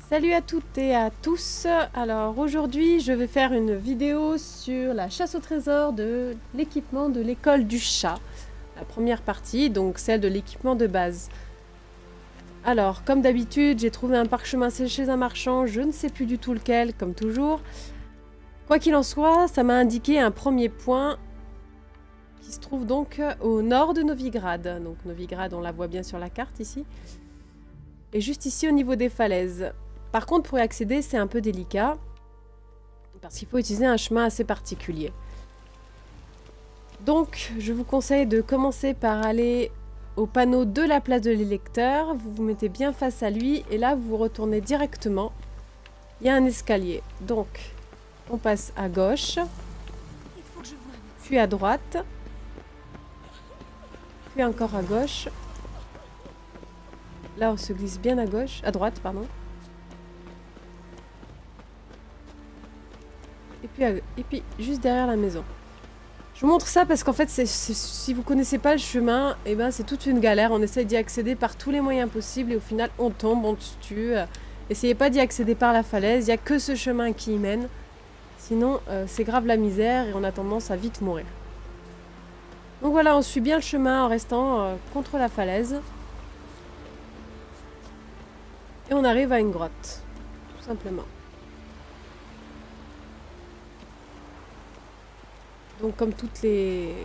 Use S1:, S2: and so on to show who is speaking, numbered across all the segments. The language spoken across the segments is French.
S1: Salut à toutes et à tous. Alors aujourd'hui je vais faire une vidéo sur la chasse au trésor de l'équipement de l'école du chat. La première partie, donc celle de l'équipement de base. Alors comme d'habitude j'ai trouvé un parchemin chez un marchand, je ne sais plus du tout lequel comme toujours. Quoi qu'il en soit, ça m'a indiqué un premier point qui se trouve donc au nord de Novigrad. Donc Novigrad on la voit bien sur la carte ici. Et juste ici au niveau des falaises. Par contre, pour y accéder, c'est un peu délicat, parce qu'il faut utiliser un chemin assez particulier. Donc, je vous conseille de commencer par aller au panneau de la place de l'électeur, vous vous mettez bien face à lui, et là, vous retournez directement. Il y a un escalier. Donc, on passe à gauche, puis à droite, puis encore à gauche. Là, on se glisse bien à gauche, à droite, pardon. Et puis juste derrière la maison. Je vous montre ça parce qu'en fait, si vous connaissez pas le chemin, et ben c'est toute une galère. On essaye d'y accéder par tous les moyens possibles et au final, on tombe, on se tue. Essayez pas d'y accéder par la falaise, il n'y a que ce chemin qui y mène. Sinon, c'est grave la misère et on a tendance à vite mourir. Donc voilà, on suit bien le chemin en restant contre la falaise. Et on arrive à une grotte, tout simplement. Donc comme toutes les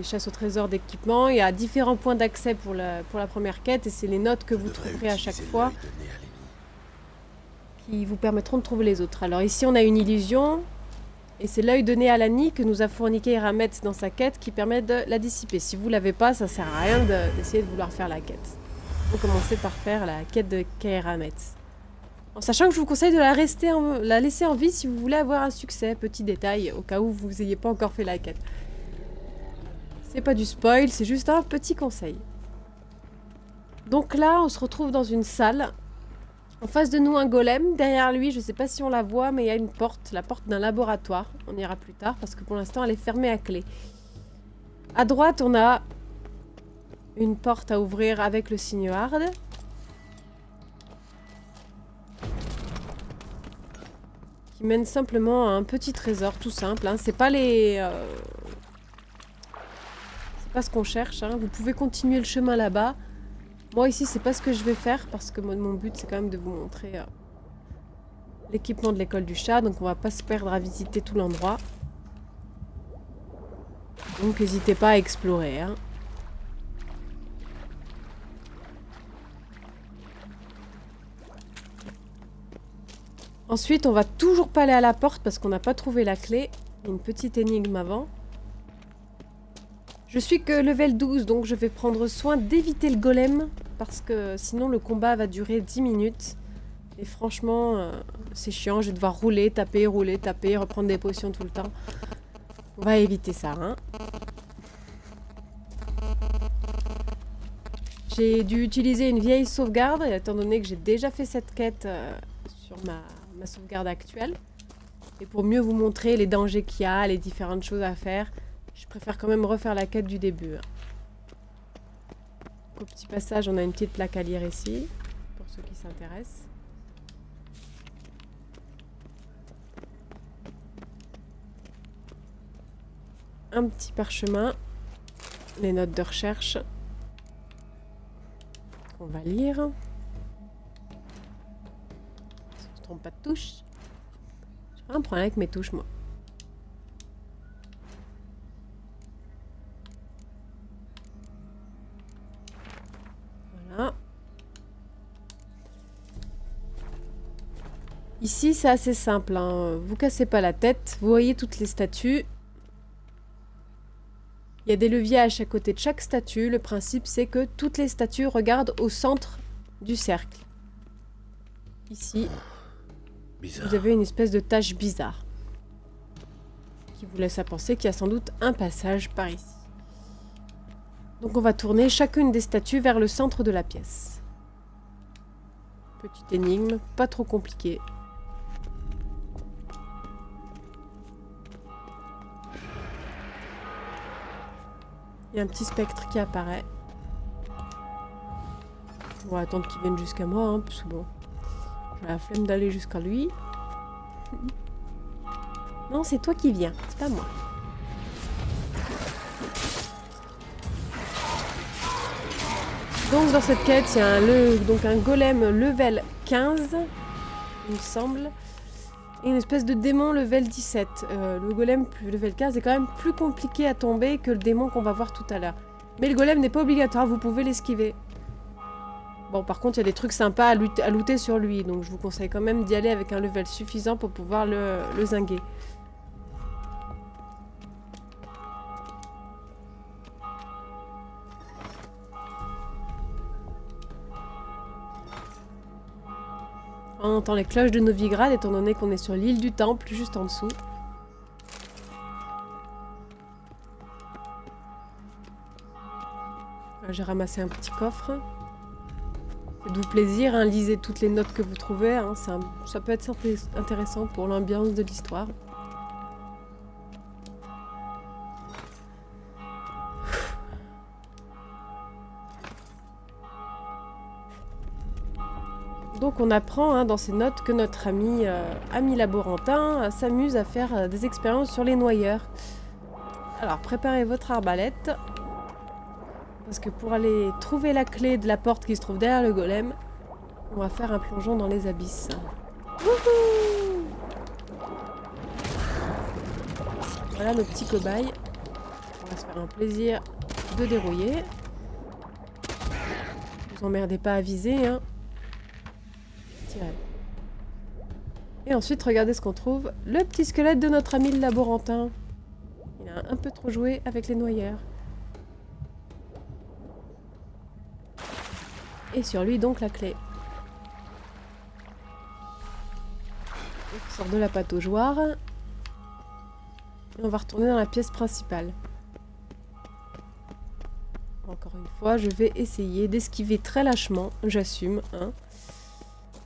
S1: chasses au trésor d'équipement, il y a différents points d'accès pour la première quête et c'est les notes que vous trouverez à chaque fois qui vous permettront de trouver les autres. Alors ici on a une illusion et c'est l'œil donné à Lani que nous a fourni Kehramet dans sa quête qui permet de la dissiper. Si vous l'avez pas, ça sert à rien d'essayer de vouloir faire la quête. On va commencer par faire la quête de Kehramet. En sachant que je vous conseille de la laisser en vie si vous voulez avoir un succès. Petit détail, au cas où vous n'ayez pas encore fait la quête. C'est pas du spoil, c'est juste un petit conseil. Donc là, on se retrouve dans une salle. En face de nous, un golem. Derrière lui, je sais pas si on la voit, mais il y a une porte. La porte d'un laboratoire. On ira plus tard, parce que pour l'instant, elle est fermée à clé. À droite, on a une porte à ouvrir avec le signe hard. Mène simplement à un petit trésor tout simple, hein. C'est pas les c'est pas ce qu'on cherche, hein. Vous pouvez continuer le chemin là-bas. Moi ici c'est pas ce que je vais faire parce que mon but c'est quand même de vous montrer l'équipement de l'école du chat, donc on va pas se perdre à visiter tout l'endroit. Donc n'hésitez pas à explorer, hein. Ensuite, on va toujours pas aller à la porte parce qu'on n'a pas trouvé la clé. Une petite énigme avant. Je suis que level 12, donc je vais prendre soin d'éviter le golem. Parce que sinon, le combat va durer 10 minutes. Et franchement, c'est chiant. Je vais devoir rouler, taper, reprendre des potions tout le temps. On va éviter ça, hein. J'ai dû utiliser une vieille sauvegarde, étant donné que j'ai déjà fait cette quête sur ma sauvegarde actuelle. Et pour mieux vous montrer les dangers qu'il y a, les différentes choses à faire, je préfère quand même refaire la quête du début. Au petit passage, on a une petite plaque à lire ici, pour ceux qui s'intéressent. Un petit parchemin, les notes de recherche qu'on va lire. Pas de touches. J'ai un problème avec mes touches, moi. Voilà. Ici, c'est assez simple, hein. Vous cassez pas la tête. Vous voyez toutes les statues. Il y a des leviers à chaque côté de chaque statue. Le principe, c'est que toutes les statues regardent au centre du cercle. Ici. Bizarre. Vous avez une espèce de tache bizarre qui vous laisse à penser qu'il y a sans doute un passage par ici. Donc on va tourner chacune des statues vers le centre de la pièce. Petite énigme, pas trop compliquée. Il y a un petit spectre qui apparaît. On va attendre qu'il vienne jusqu'à moi, hein, parce que bon... La flemme d'aller jusqu'à lui. Non, c'est toi qui viens, c'est pas moi. Donc dans cette quête, il y a un golem level 15, il me semble, et une espèce de démon level 17. Le golem level 15 est quand même plus compliqué à tomber que le démon qu'on va voir tout à l'heure. Mais le golem n'est pas obligatoire, vous pouvez l'esquiver. Bon, par contre, il y a des trucs sympas à looter sur lui, donc je vous conseille quand même d'y aller avec un level suffisant pour pouvoir le zinguer. On entend les cloches de Novigrad, étant donné qu'on est sur l'île du Temple, juste en dessous. J'ai ramassé un petit coffre. Faites-vous plaisir, hein, lisez toutes les notes que vous trouvez. Hein, ça peut être intéressant pour l'ambiance de l'histoire. Donc on apprend hein, dans ces notes que notre ami laborantin s'amuse à faire des expériences sur les noyeurs. Alors préparez votre arbalète. Parce que pour aller trouver la clé de la porte qui se trouve derrière le golem, on va faire un plongeon dans les abysses. Wouhou! Voilà nos petits cobayes. On va se faire un plaisir de dérouiller. Ne vous emmerdez pas à viser, hein. Tirez. Et ensuite, regardez ce qu'on trouve. Le petit squelette de notre ami le laborantin. Il a un peu trop joué avec les noyeurs. Et sur lui, donc, la clé. On sort de la pataugeoire. Et on va retourner dans la pièce principale. Encore une fois, je vais essayer d'esquiver très lâchement, j'assume, hein,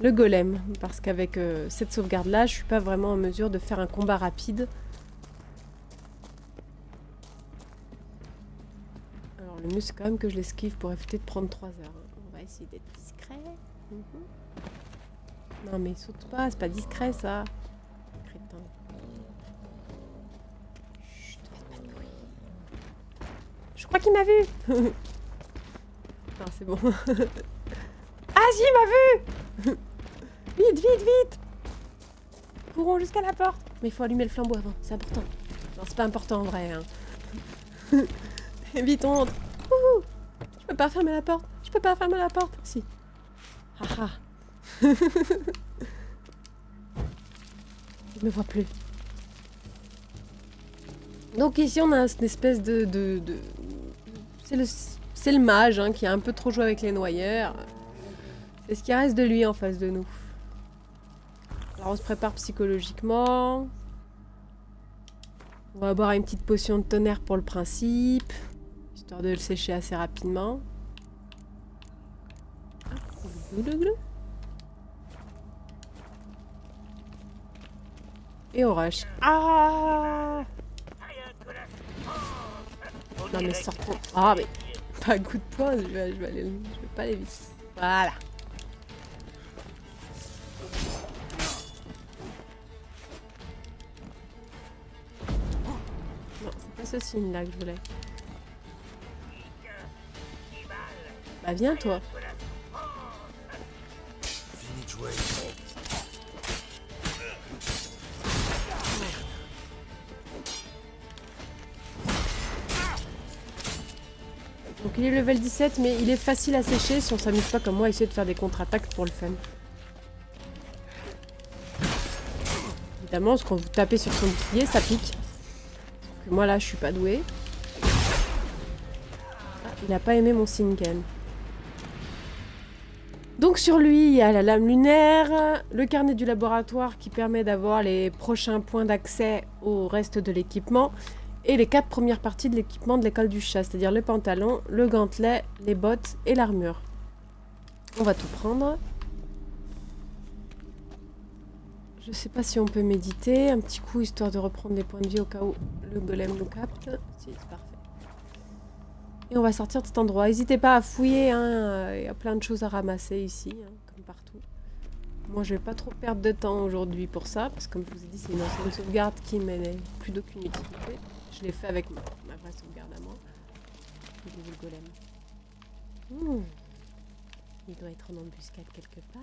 S1: le golem. Parce qu'avec cette sauvegarde-là, je suis pas vraiment en mesure de faire un combat rapide. Alors le mieux, c'est quand même que je l'esquive pour éviter de prendre 3 heures. On va essayer d'être discret. Non mais saute pas, c'est pas discret ça. Crétin. Chut, faites pas de bruit. Je crois qu'il m'a vu. Non c'est bon. Ah si, il m'a vu. Vite, vite, vite. Courons jusqu'à la porte. Mais il faut allumer le flambeau avant, c'est important. Non c'est pas important en vrai. Hein. Vite on rentre. Je peux pas fermer la porte. Je peux pas fermer la porte. Si. Haha. Il me voit plus. Donc ici on a une espèce de... C'est le mage hein, qui a un peu trop joué avec les noyeurs. C'est ce qui reste de lui en face de nous. Alors on se prépare psychologiquement. On va boire une petite potion de tonnerre pour le principe. Histoire de le sécher assez rapidement. Et on rush. Ah! Non mais sortons. Ah mais pas un coup de poing, je vais pas aller vite. Voilà. Non, c'est pas ce signe là que je voulais. Bah viens toi. Donc il est level 17 mais il est facile à sécher si on s'amuse pas comme moi à essayer de faire des contre-attaques pour le fun. Évidemment, quand vous tapez sur son bouclier, ça pique. Sauf que moi là, je suis pas douée. Ah, il a pas aimé mon Sinken. Donc sur lui, il y a la lame lunaire, le carnet du laboratoire qui permet d'avoir les prochains points d'accès au reste de l'équipement et les 4 premières parties de l'équipement de l'école du chat, c'est-à-dire le pantalon, le gantelet, les bottes et l'armure. On va tout prendre. Je sais pas si on peut méditer, un petit coup histoire de reprendre des points de vie au cas où le golem nous capte. Si, c'est parfait. Et on va sortir de cet endroit. N'hésitez pas à fouiller, hein, il y a plein de choses à ramasser ici, hein, comme partout. Moi, je vais pas trop perdre de temps aujourd'hui pour ça, parce que comme je vous ai dit, c'est une ancienne sauvegarde qui n'a plus d'aucune utilité. Je l'ai fait avec ma vraie sauvegarde à moi. Il est où le golem? Il doit être en embuscade quelque part.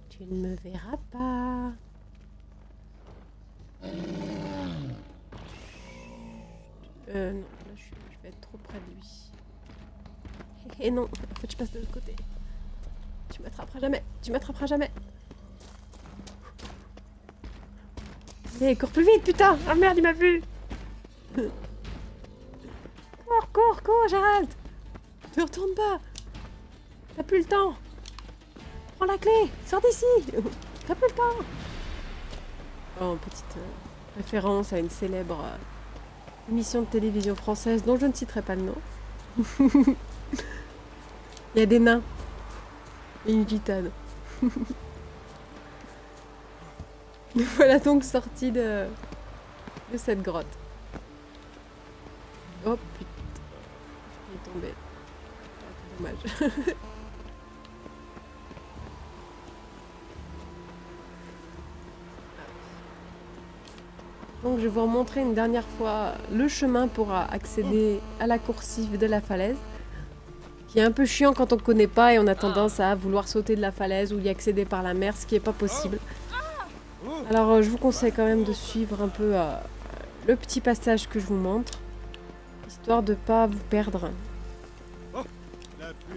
S1: Tu ne me verras pas. Non, là je vais être trop près de lui. Et non, en fait je passe de l'autre côté. Tu m'attraperas jamais, tu m'attraperas jamais. Allez, cours plus vite, putain! Ah merde, il m'a vu! Cours, cours, cours, Gérald! Ne retourne pas! T'as plus le temps! Prends la clé! Sors d'ici! T'as plus le temps! Oh, petite référence à une célèbre émission de télévision française dont je ne citerai pas le nom. Il y a des nains et une gitane. Voilà donc sortie de cette grotte. Oh putain, il est tombé. Ah, dommage. Donc je vais vous remontrer une dernière fois le chemin pour accéder à la coursive de la falaise. Qui est un peu chiant quand on ne connaît pas et on a tendance à vouloir sauter de la falaise ou y accéder par la mer, ce qui n'est pas possible. Alors je vous conseille quand même de suivre un peu le petit passage que je vous montre, histoire de ne pas vous perdre.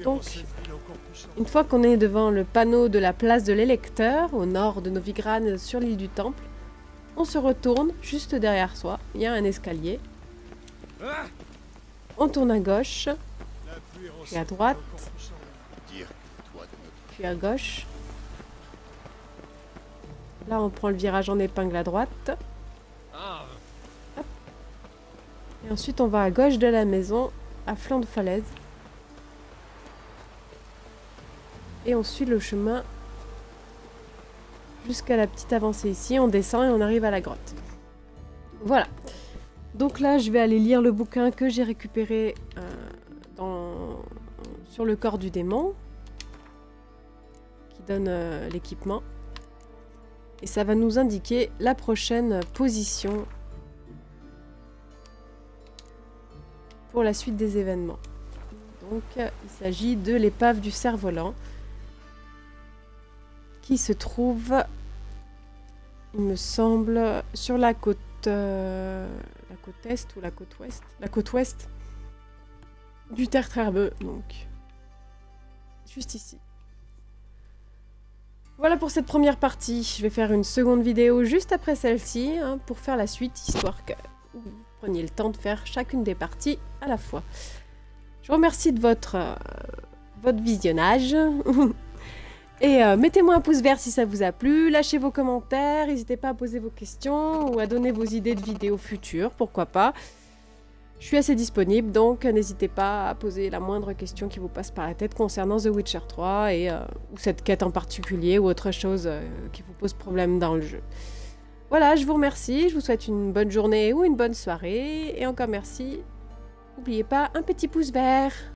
S1: Donc, une fois qu'on est devant le panneau de la place de l'électeur, au nord de Novigrad sur l'île du Temple, on se retourne juste derrière soi, il y a un escalier. On tourne à gauche, puis à droite, puis à gauche. Là, on prend le virage en épingle à droite. Hop. Et ensuite, on va à gauche de la maison, à flanc de falaise. Et on suit le chemin jusqu'à la petite avancée ici. On descend et on arrive à la grotte. Voilà. Donc là, je vais aller lire le bouquin que j'ai récupéré sur le corps du démon, qui donne l'équipement. Et ça va nous indiquer la prochaine position pour la suite des événements. Donc, il s'agit de l'épave du cerf-volant qui se trouve, il me semble, sur la côte est ou la côte ouest? La côte ouest du Tertre-Herbeux, donc juste ici. Voilà pour cette première partie. Je vais faire une seconde vidéo juste après celle-ci pour faire la suite, histoire que vous preniez le temps de faire chacune des parties à la fois. Je vous remercie de votre visionnage. Et mettez-moi un pouce vert si ça vous a plu, lâchez vos commentaires, n'hésitez pas à poser vos questions ou à donner vos idées de vidéos futures, pourquoi pas. Je suis assez disponible, donc n'hésitez pas à poser la moindre question qui vous passe par la tête concernant The Witcher 3 ou cette quête en particulier ou autre chose qui vous pose problème dans le jeu. Voilà, je vous remercie, je vous souhaite une bonne journée ou une bonne soirée, et encore merci. N'oubliez pas un petit pouce vert.